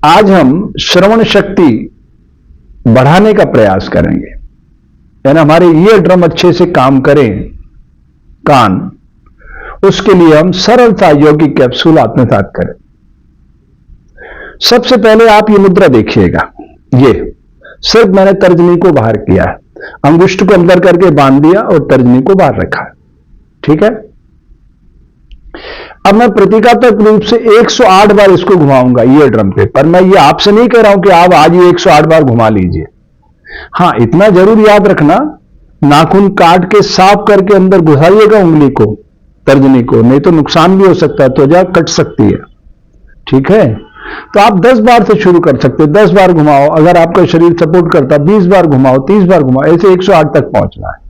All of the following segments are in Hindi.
आज हम श्रवण शक्ति बढ़ाने का प्रयास करेंगे, यानी हमारे ईयर ड्रम अच्छे से काम करें, कान, उसके लिए हम सरलता यौगिक कैप्सूल आत्मसात करें। सबसे पहले आप ये मुद्रा देखिएगा, ये सिर्फ मैंने तर्जनी को बाहर किया है, अंगुष्ठ को अंदर करके बांध दिया और तर्जनी को बाहर रखा है, ठीक है। अब मैं प्रतीकात्मक रूप से 108 बार इसको घुमाऊंगा ईयर ड्रम पे, पर मैं ये आपसे नहीं कह रहा हूं कि आप आज ही 108 बार घुमा लीजिए। हां, इतना जरूर याद रखना, नाखून काट के साफ करके अंदर घुसाइएगा उंगली को, तर्जनी को, नहीं तो नुकसान भी हो सकता है, त्वचा कट सकती है, ठीक है। तो आप 10 बार से शुरू कर सकते हैं, 10 बार घुमाओ, अगर आपका शरीर सपोर्ट करता 20 बार घुमाओ, 30 बार घुमाओ, ऐसे 108 तक पहुंचना है।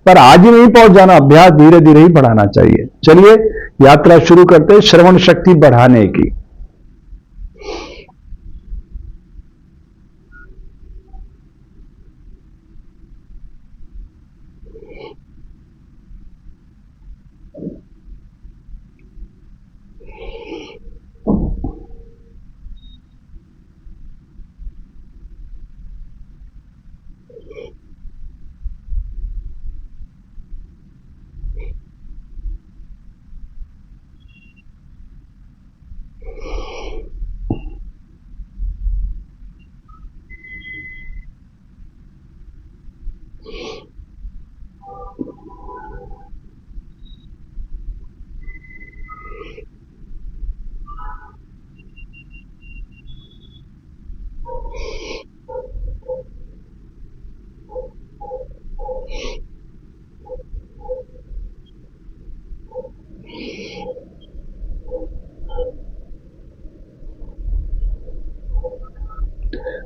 पर आज ही नहीं पहुंच जाना, अभ्यास धीरे धीरे ही बढ़ाना चाहिए। चलिए यात्रा शुरू करते हैं श्रवण शक्ति बढ़ाने की।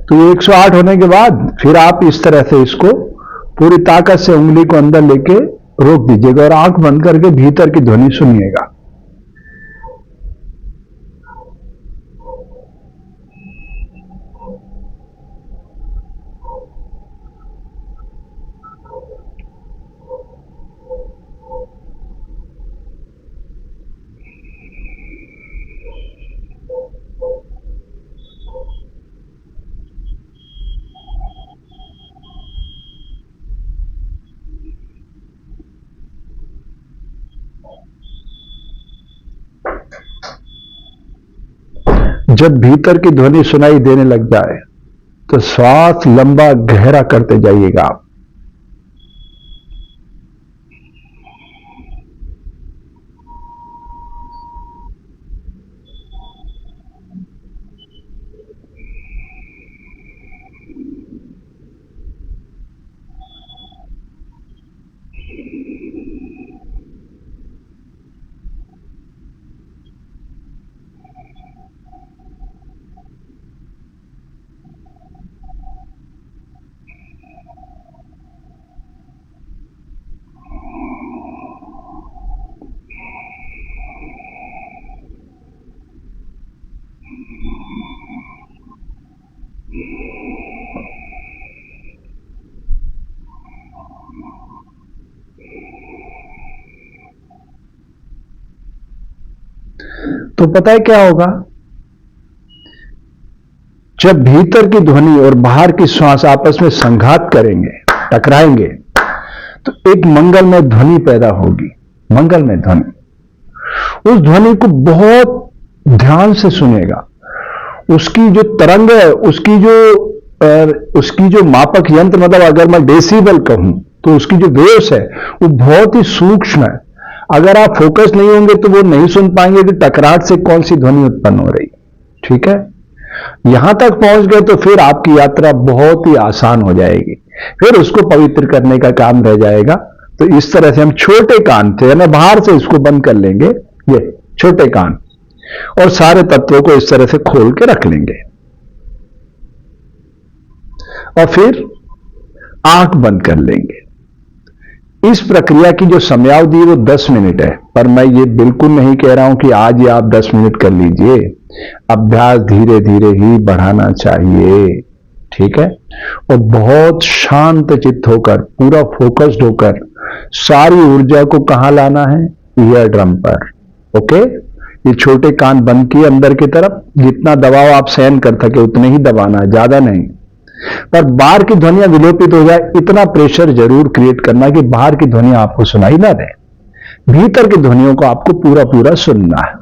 तो ये 108 होने के बाद फिर आप इस तरह से इसको पूरी ताकत से उंगली को अंदर लेके रोक दीजिएगा और आंख बंद करके भीतर की ध्वनि सुनिएगा। जब भीतर की ध्वनि सुनाई देने लग जाए तो श्वास लंबा गहरा करते जाइएगा आप। तो पता है क्या होगा, जब भीतर की ध्वनि और बाहर की श्वास आपस में संघात करेंगे, टकराएंगे, तो एक मंगलमय ध्वनि पैदा होगी। मंगलमय ध्वनि, उस ध्वनि को बहुत ध्यान से सुनेगा। उसकी जो तरंग है, उसकी जो मापक यंत्र, मतलब अगर मैं डेसिबल कहूं तो उसकी जो वेव्स है वो बहुत ही सूक्ष्म है। अगर आप फोकस नहीं होंगे तो वो नहीं सुन पाएंगे कि टकराहट से कौन सी ध्वनि उत्पन्न हो रही, ठीक है। यहां तक पहुंच गए तो फिर आपकी यात्रा बहुत ही आसान हो जाएगी, फिर उसको पवित्र करने का काम रह जाएगा। तो इस तरह से हम छोटे कान थे, यानी बाहर से इसको बंद कर लेंगे, ये छोटे कान, और सारे तत्वों को इस तरह से खोल के रख लेंगे और फिर आंख बंद कर लेंगे। इस प्रक्रिया की जो समयावधि है वो 10 मिनट है, पर मैं ये बिल्कुल नहीं कह रहा हूं कि आज ही आप 10 मिनट कर लीजिए। अभ्यास धीरे धीरे ही बढ़ाना चाहिए, ठीक है। और बहुत शांत चित्त होकर, पूरा फोकस्ड होकर सारी ऊर्जा को कहां लाना है, ईयर ड्रम पर। ओके, ये छोटे कान बंद किए अंदर की तरफ, जितना दबाव आप सहन कर सके उतने ही दबाना है, ज्यादा नहीं। पर बाहर की ध्वनियां विलोपित हो जाए इतना प्रेशर जरूर क्रिएट करना कि बाहर की ध्वनियां आपको सुनाई ना दे, भीतर की ध्वनियों को आपको पूरा पूरा सुनना है।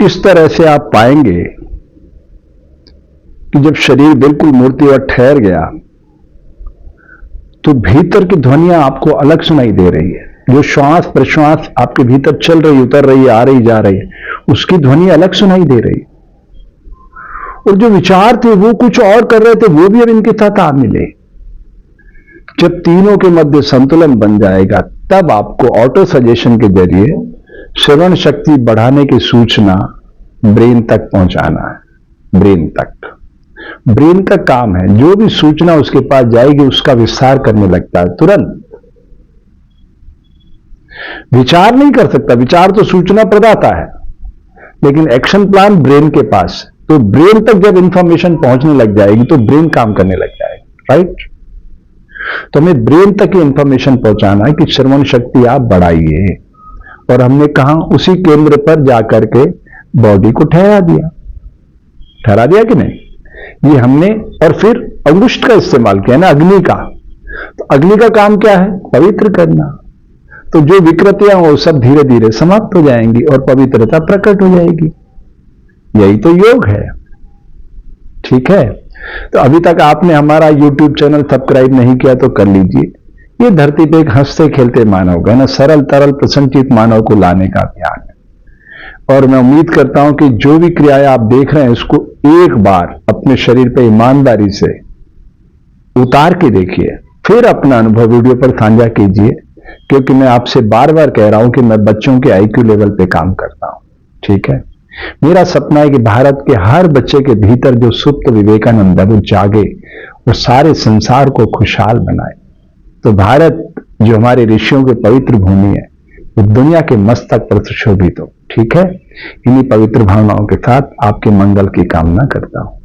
इस तरह से आप पाएंगे कि जब शरीर बिल्कुल मूर्तिवत ठहर गया तो भीतर की ध्वनियां आपको अलग सुनाई दे रही है। जो श्वास प्रश्वास आपके भीतर चल रही, उतर रही, आ रही, जा रही है, उसकी ध्वनि अलग सुनाई दे रही। और जो विचार थे वो कुछ और कर रहे थे, वो भी अब इनके साथ आ मिले। जब तीनों के मध्य संतुलन बन जाएगा तब आपको ऑटो सजेशन के जरिए श्रवण शक्ति बढ़ाने की सूचना ब्रेन तक पहुंचाना है। ब्रेन का काम है, जो भी सूचना उसके पास जाएगी उसका विस्तार करने लगता है तुरंत। विचार नहीं कर सकता, विचार तो सूचना प्रदाता है, लेकिन एक्शन प्लान ब्रेन के पास। तो ब्रेन तक जब इंफॉर्मेशन पहुंचने लग जाएगी तो ब्रेन काम करने लग जाएगा, राइट। तो हमें ब्रेन तक ही इंफॉर्मेशन पहुंचाना है कि श्रवण शक्ति आप बढ़ाइए। और हमने कहा उसी केंद्र पर जाकर के बॉडी को ठहरा दिया कि नहीं, ये हमने। और फिर अंगुष्ठ का इस्तेमाल किया ना, अग्नि का। तो अग्नि का काम क्या है? पवित्र करना। तो जो विकृतियां वो सब धीरे धीरे समाप्त हो जाएंगी और पवित्रता प्रकट हो जाएगी। यही तो योग है, ठीक है। तो अभी तक आपने हमारा YouTube चैनल सब्सक्राइब नहीं किया तो कर लीजिए। ये धरती पे एक हंसते खेलते मानव का ना, सरल तरल प्रसन्नचित मानव को लाने का अभियान है। और मैं उम्मीद करता हूं कि जो भी क्रियाएं आप देख रहे हैं उसको एक बार अपने शरीर पे ईमानदारी से उतार के देखिए, फिर अपना अनुभव वीडियो पर साझा कीजिए। क्योंकि मैं आपसे बार बार कह रहा हूं कि मैं बच्चों के IQ लेवल पे काम करता हूं, ठीक है। मेरा सपना है कि भारत के हर बच्चे के भीतर जो सुप्त विवेकानंद है वो जागे वो सारे संसार को खुशहाल बनाए। तो भारत जो हमारे ऋषियों की पवित्र भूमि है, वो दुनिया के मस्तक पर सुशोभित हो। ठीक है, इन्हीं पवित्र भावनाओं के साथ आपके मंगल की कामना करता हूं।